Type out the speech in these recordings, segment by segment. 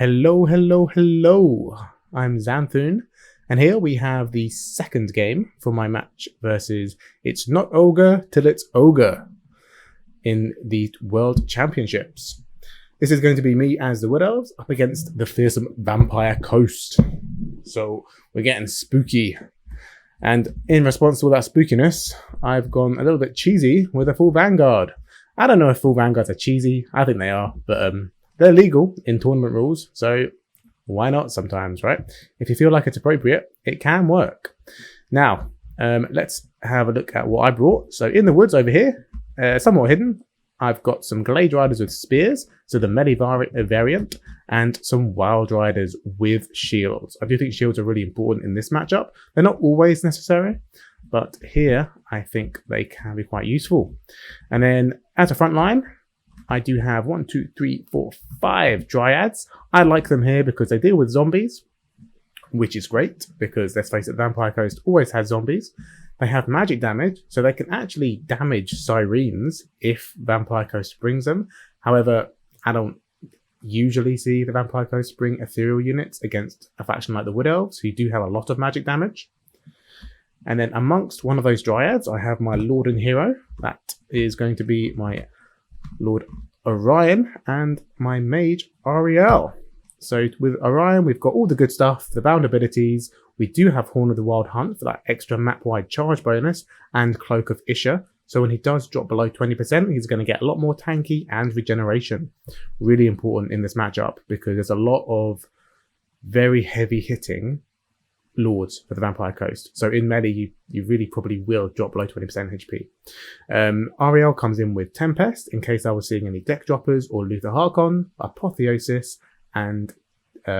Hello, hello, hello. I'm Xanthoon, and here we have the second game for my match versus It's Not Ogre Till It's Ogre in the World Championships. This is going to be me as the WoodElves up against the fearsome Vampire Coast. So we're getting spooky. And in response to all that spookiness, I've gone a little bit cheesy with a full Vanguard. I don't know if full Vanguards are cheesy. I think they are, but they're legal in tournament rules, so why not sometimes, right? If you feel like it's appropriate, it can work. Now, let's have a look at what I brought. So in the woods over here, somewhat hidden, I've got some Glade Riders with spears, so the melee variant, and some Wild Riders with shields. I do think shields are really important in this matchup. They're not always necessary, but here I think they can be quite useful. And then as a front line, I do have 5 Dryads. I like them here because they deal with zombies, which is great because, let's face it, Vampire Coast always has zombies. They have magic damage, so they can actually damage Sirens if Vampire Coast brings them. However, I don't usually see the Vampire Coast bring ethereal units against a faction like the WoodElves, who do have a lot of magic damage. And then amongst one of those Dryads, I have my Lord and Hero. That is going to be my Lord Orion and my Mage Ariel. So with Orion, we've got all the good stuff, the bound abilities. We do have Horn of the Wild Hunt for that extra map-wide charge bonus, and Cloak of Isha. So when he does drop below 20%, he's going to get a lot more tanky and regeneration. Really important in this matchup because there's a lot of very heavy hitting Lords for the Vampire Coast. So in melee, you really probably will drop below 20% HP. Ariel comes in with Tempest, in case I was seeing any deck droppers, or Luther Harkon, Apotheosis, and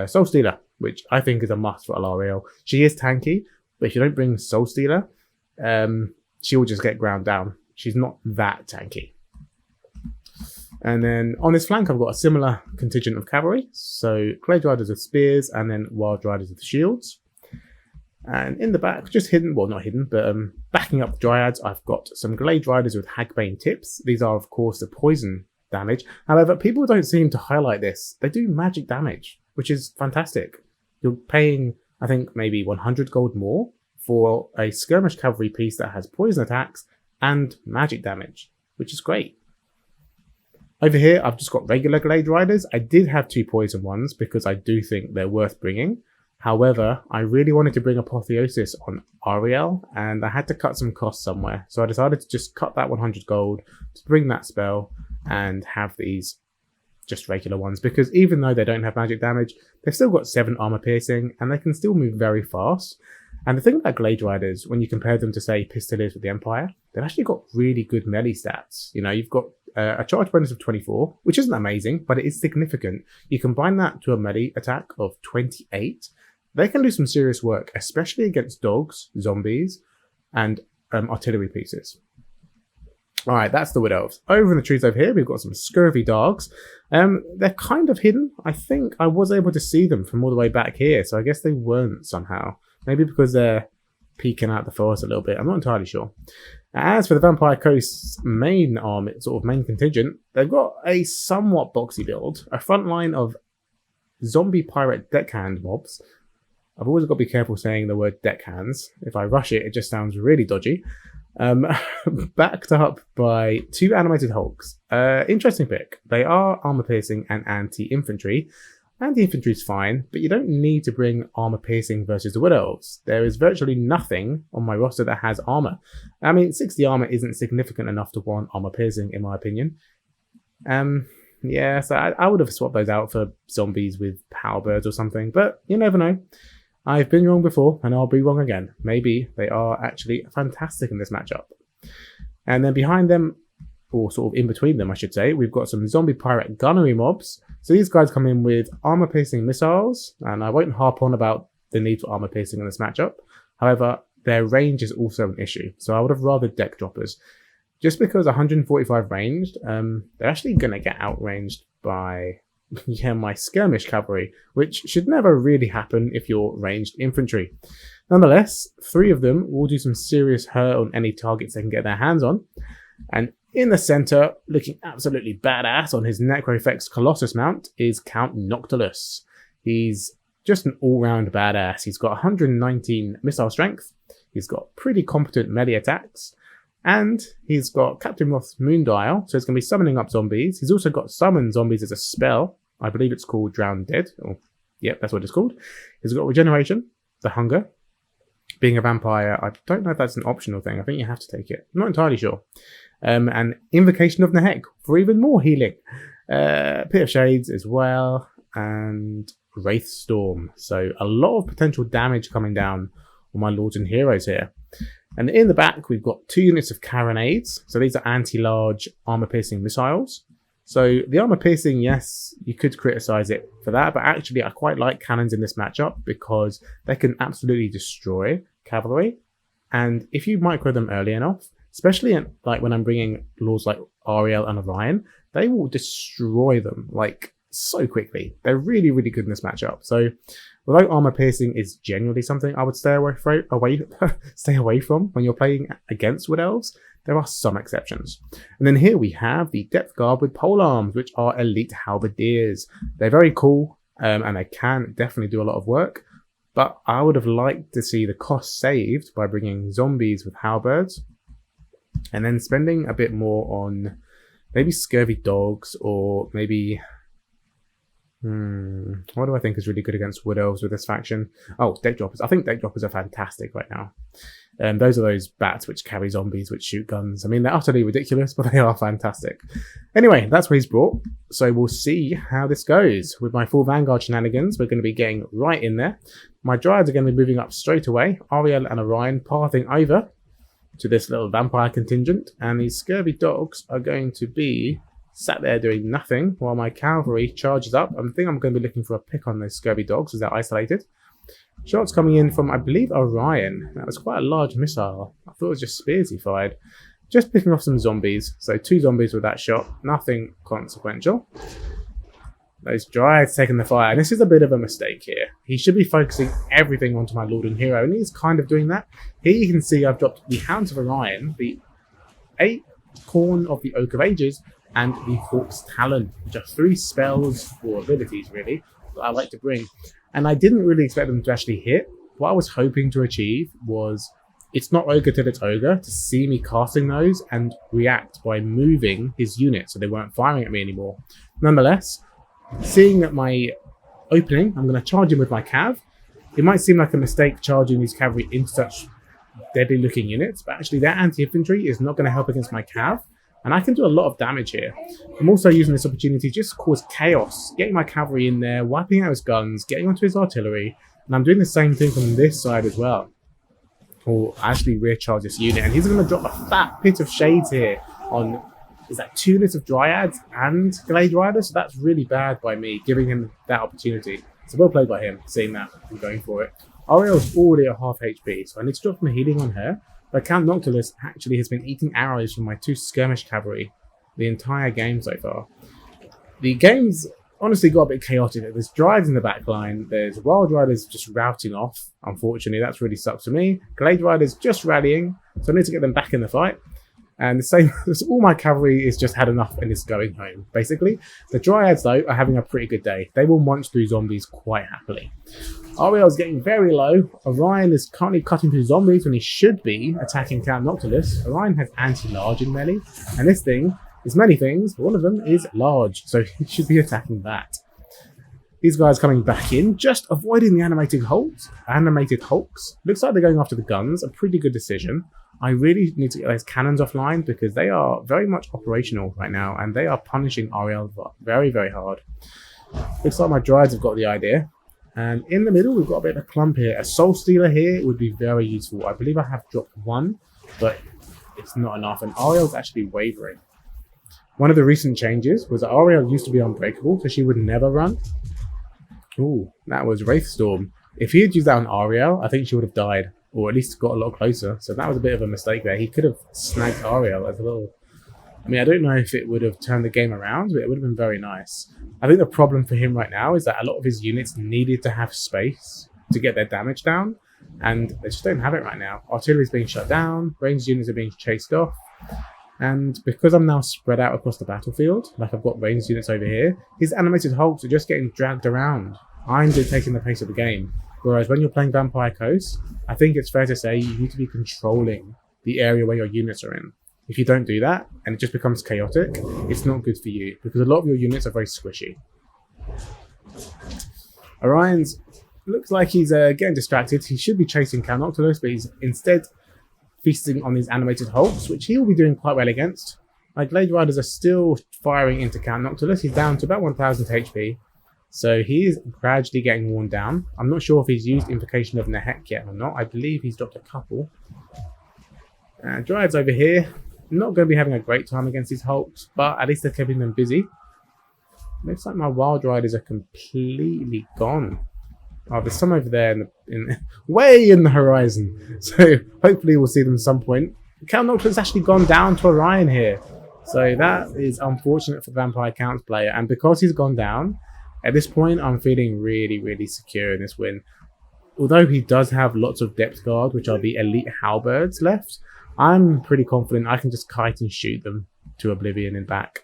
Soul Stealer, which I think is a must for Ariel. She is tanky, but if you don't bring Soul Stealer, she will just get ground down. She's not that tanky. And then on this flank, I've got a similar contingent of cavalry. So Glade Riders with spears, and then Wild Riders with shields. And in the back, just hidden, well not hidden, but backing up the Dryads, I've got some Glade Riders with Hagbane tips. These are of course the poison damage. However, people don't seem to highlight this. They do magic damage, which is fantastic. You're paying, I think, maybe 100 gold more for a skirmish cavalry piece that has poison attacks and magic damage, which is great. Over here, I've just got regular Glade Riders. I did have 2 poison ones because I do think they're worth bringing. However, I really wanted to bring Apotheosis on Ariel, and I had to cut some costs somewhere. So I decided to just cut that 100 gold to bring that spell and have these just regular ones. Because even though they don't have magic damage, they've still got 7 armor piercing, and they can still move very fast. And the thing about Glade Riders, when you compare them to, say, Pistoliers with the Empire, they've actually got really good melee stats. You know, you've got a charge bonus of 24, which isn't amazing, but it is significant. You combine that to a melee attack of 28, they can do some serious work, especially against dogs, zombies, and artillery pieces. Alright, that's the WoodElves. Over in the trees over here, we've got some scurvy dogs. They're kind of hidden. I think I was able to see them from all the way back here, so I guess they weren't somehow. Maybe because they're peeking out the forest a little bit. I'm not entirely sure. As for the Vampire Coast's main army, sort of main contingent, they've got a somewhat boxy build. A front line of zombie pirate deckhand mobs. I've always got to be careful saying the word deckhands. If I rush it, it just sounds really dodgy. Backed up by 2 animated hulks. Interesting pick. They are armor piercing and anti-infantry. Anti-infantry is fine, but you don't need to bring armor piercing versus the WoodElves. There is virtually nothing on my roster that has armor. I mean, 60 armor isn't significant enough to warrant armor piercing, in my opinion. Yeah, so I would have swapped those out for zombies with power birds or something, but you never know. I've been wrong before, and I'll be wrong again. Maybe they are actually fantastic in this matchup. And then behind them, or sort of in between them, I should say, we've got some zombie pirate gunnery mobs. So these guys come in with armor-piercing missiles, and I won't harp on about the need for armor-piercing in this matchup. However, their range is also an issue, so I would have rather deck droppers. Just because 145 ranged, they're actually going to get outranged by my skirmish cavalry, which should never really happen if you're ranged infantry. Nonetheless, 3 of them will do some serious hurt on any targets they can get their hands on. And in the center, looking absolutely badass on his Necrofex Colossus mount, is Count Noctilus. He's just an all-round badass. He's got 119 missile strength. He's got pretty competent melee attacks. And he's got Captain Roth's Moondial, so he's going to be summoning up zombies. He's also got Summon Zombies as a spell. I believe it's called Drown Dead. Yep, that's what it's called. He's got Regeneration, the Hunger. Being a vampire, I don't know if that's an optional thing. I think you have to take it. I'm not entirely sure. And Invocation of Nehek for even more healing. Pit of Shades as well. And Wraith Storm. So a lot of potential damage coming down on my lords and heroes here. And in the back, we've got 2 units of carronades. So these are anti-large armor-piercing missiles. So the armor-piercing, yes, you could criticize it for that. But actually, I quite like cannons in this matchup because they can absolutely destroy cavalry. And if you micro them early enough, especially like when I'm bringing lords like Ariel and Orion, they will destroy them like so quickly. They're really, really good in this matchup. So although armor piercing is generally something I would stay away from when you're playing against WoodElves, there are some exceptions. And then here we have the Depth Guard with pole arms, which are elite halberdiers. They're very cool, and they can definitely do a lot of work. But I would have liked to see the cost saved by bringing zombies with halberds, and then spending a bit more on maybe scurvy dogs, or maybe what do I think is really good against WoodElves with this faction? Oh, deck droppers. I think deck droppers are fantastic right now. Those are those bats which carry zombies, which shoot guns. I mean, they're utterly ridiculous, but they are fantastic. Anyway, that's what he's brought. So we'll see how this goes. With my full Vanguard shenanigans, we're going to be getting right in there. My Dryads are going to be moving up straight away. Ariel and Orion pathing over to this little vampire contingent. And these scurvy dogs are going to be sat there doing nothing while my cavalry charges up. I think I'm going to be looking for a pick on those scurvy dogs as they're isolated. Shots coming in from, I believe, Orion. That was quite a large missile. I thought it was just spears he fired. Just picking off some zombies. So 2 zombies with that shot. Nothing consequential. Those Dryads taking the fire. And this is a bit of a mistake here. He should be focusing everything onto my Lord and Hero. And he's kind of doing that. Here you can see I've dropped the Hounds of Orion, the Acorn of the Oak of Ages, and the Hawk's Talon, which are 3 spells or abilities, really, that I like to bring. And I didn't really expect them to actually hit. What I was hoping to achieve was, it's not Ogre till it's Ogre, to see me casting those and react by moving his units so they weren't firing at me anymore. Nonetheless, seeing that my opening, I'm going to charge him with my cav. It might seem like a mistake charging these cavalry into such deadly looking units, but actually their anti-infantry is not going to help against my cav. And I can do a lot of damage here. I'm also using this opportunity to just cause chaos, getting my cavalry in there, wiping out his guns, getting onto his artillery, and I'm doing the same thing from this side as well. Or actually rear charge this unit, and he's going to drop a fat Pit of Shades here on, is that 2 units of Dryads and Glade Riders? So that's really bad by me, giving him that opportunity. So well played by him, seeing that and going for it. Ariel's already at half HP, so I need to drop some healing on her. But Count Noctilus actually has been eating arrows from my 2 skirmish cavalry the entire game so far. The game's honestly got a bit chaotic. There's Dryads in the back line. There's Wild Riders just routing off. Unfortunately, that's really sucks for me. Glade Riders just rallying, so I need to get them back in the fight. And the same, all my cavalry is just had enough and is going home, basically. The Dryads, though, are having a pretty good day. They will munch through zombies quite happily. Ariel's getting very low. Orion is currently cutting through zombies when he should be attacking Count Noctilus. Orion has anti-large in melee, and this thing is many things, but one of them is large, so he should be attacking that. These guys coming back in, just avoiding the animated hulks. Looks like they're going after the guns, a pretty good decision. I really need to get those cannons offline because they are very much operational right now, and they are punishing Ariel very, very hard. Looks like my Dryads have got the idea. And in the middle, we've got a bit of a clump here. A Soul Stealer here would be very useful. I believe I have dropped 1, but it's not enough. And Ariel's actually wavering. One of the recent changes was that Ariel used to be unbreakable, so she would never run. Ooh, that was Wraithstorm. If he had used that on Ariel, I think she would have died, or at least got a lot closer. So that was a bit of a mistake there. He could have snagged Ariel as a little... I mean, I don't know if it would have turned the game around, but it would have been very nice. I think the problem for him right now is that a lot of his units needed to have space to get their damage down, and they just don't have it right now. Artillery is being shut down, ranged units are being chased off, and because I'm now spread out across the battlefield, like I've got ranged units over here, his animated hulks are just getting dragged around. I'm dictating the pace of the game. Whereas when you're playing Vampire Coast, I think it's fair to say you need to be controlling the area where your units are in. If you don't do that, and it just becomes chaotic, it's not good for you, because a lot of your units are very squishy. Orion's looks like he's getting distracted. He should be chasing Count Noctilus, but he's instead feasting on these animated hulks, which he'll be doing quite well against. My Glade Riders are still firing into Count Noctilus. He's down to about 1000 HP. So he is gradually getting worn down. I'm not sure if he's used Invocation of Nehek yet or not. I believe he's dropped a couple. Dryad's over here. Not going to be having a great time against these hulks, but at least they're keeping them busy. Looks like my Wild Riders are completely gone. Oh, there's some over there way in the horizon. So hopefully we'll see them at some point. Count Noctilus has actually gone down to Orion here. So that is unfortunate for the Vampire Counts player. And because he's gone down, at this point I'm feeling really, really secure in this win. Although he does have lots of depth guard, which are the elite halberds left, I'm pretty confident I can just kite and shoot them to oblivion and back.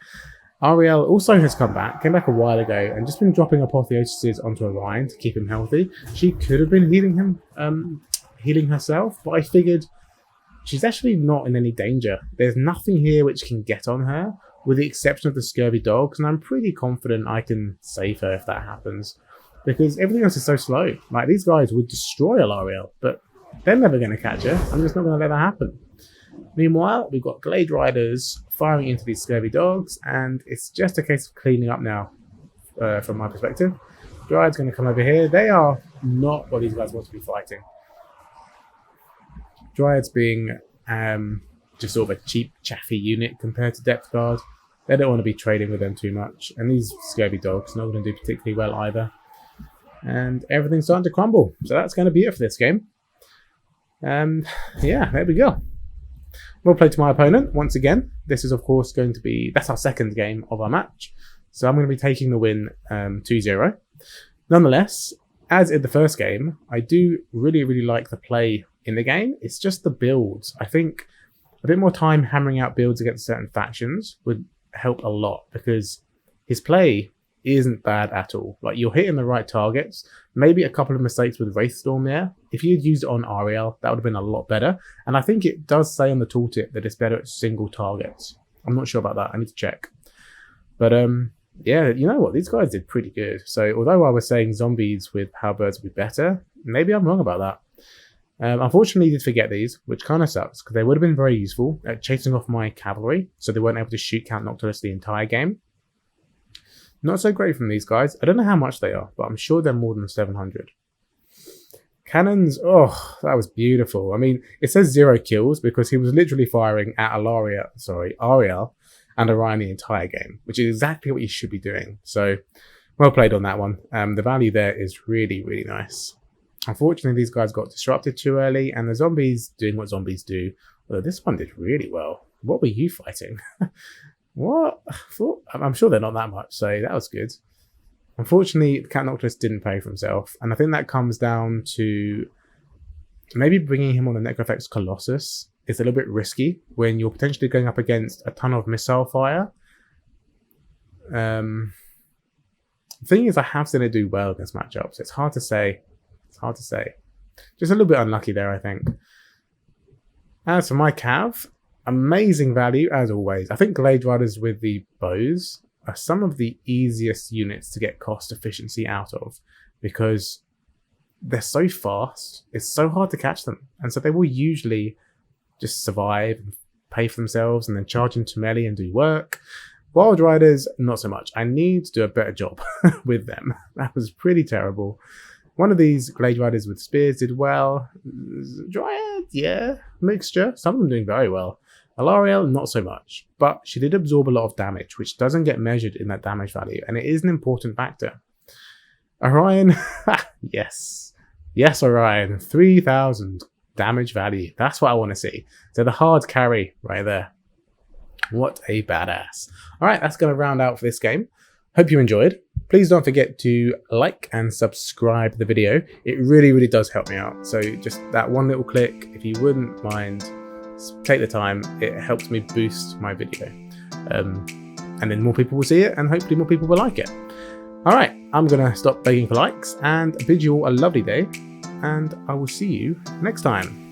Ariel also has come back, came back a while ago, and just been dropping apotheoses onto Orion to keep him healthy. She could have been healing him, healing herself, but I figured she's actually not in any danger. There's nothing here which can get on her, with the exception of the scurvy dogs, and I'm pretty confident I can save her if that happens. Because everything else is so slow. Like, these guys would destroy Alariel, but they're never going to catch her. I'm just not going to let that happen. Meanwhile, we've got Glade Riders firing into these scurvy dogs, and it's just a case of cleaning up now, from my perspective. Dryad's going to come over here. They are not what these guys want to be fighting. Dryad's being just sort of a cheap, chaffy unit compared to Depth Guard. They don't want to be trading with them too much, and these scurvy dogs not going to do particularly well either. And everything's starting to crumble, so that's going to be it for this game. Yeah, there we go. Well played to my opponent once again. This is of course going to be, that's our second game of our match, so I'm going to be taking the win 2-0. Nonetheless, as in the first game, I do really like the play in the game. It's just the builds. I think a bit more time hammering out builds against certain factions would help a lot, because his play isn't bad at all. Like, you're hitting the right targets. Maybe a couple of mistakes with Wraithstorm there. If you'd used it on Ariel, that would have been a lot better. And I think it does say on the tooltip that it's better at single targets. I'm not sure about that. I need to check. But yeah, you know what? These guys did pretty good. So although I was saying zombies with halberds would be better, maybe I'm wrong about that. Unfortunately, I did forget these, which kind of sucks, because they would have been very useful at chasing off my cavalry, so they weren't able to shoot Count Noctilus the entire game. Not so great from these guys. I don't know how much they are, but I'm sure they're more than 700. Cannons, oh, that was beautiful. I mean, it says 0 kills because he was literally firing at Ariel and Orion the entire game, which is exactly what you should be doing. So, well played on that one. The value there is really nice. Unfortunately, these guys got disrupted too early, and the zombies doing what zombies do. Although this one did really well. What were you fighting? What? I'm sure they're not that much, so that was good. Unfortunately, Count Noctilus didn't pay for himself, and I think that comes down to maybe bringing him on the Necrofex Colossus is a little bit risky when you're potentially going up against a ton of missile fire. The thing is, I have seen it do well against matchups. It's hard to say. Just a little bit unlucky there, I think. As for my Cav, amazing value as always. I think Glade Riders with the bows are some of the easiest units to get cost efficiency out of, because they're so fast, it's so hard to catch them, and so they will usually just survive and pay for themselves and then charge into melee and do work. Wild Riders, not so much. I need to do a better job with them. That was pretty terrible. One of these Glade Riders with spears did well. Dryad, yeah, mixture. Some of them doing very well. Alariel, not so much, but she did absorb a lot of damage, which doesn't get measured in that damage value, and it is an important factor. Orion, yes, Orion, 3000 damage value. That's what I want to see. So the hard carry right there. What a badass. All right, that's going to round out for this game. Hope you enjoyed. Please don't forget to like and subscribe the video. It really does help me out. So just that one little click, if you wouldn't mind, take the time. It helps me boost my video. And then more people will see it, and hopefully more people will like it. All right. I'm going to stop begging for likes and bid you all a lovely day, and I will see you next time.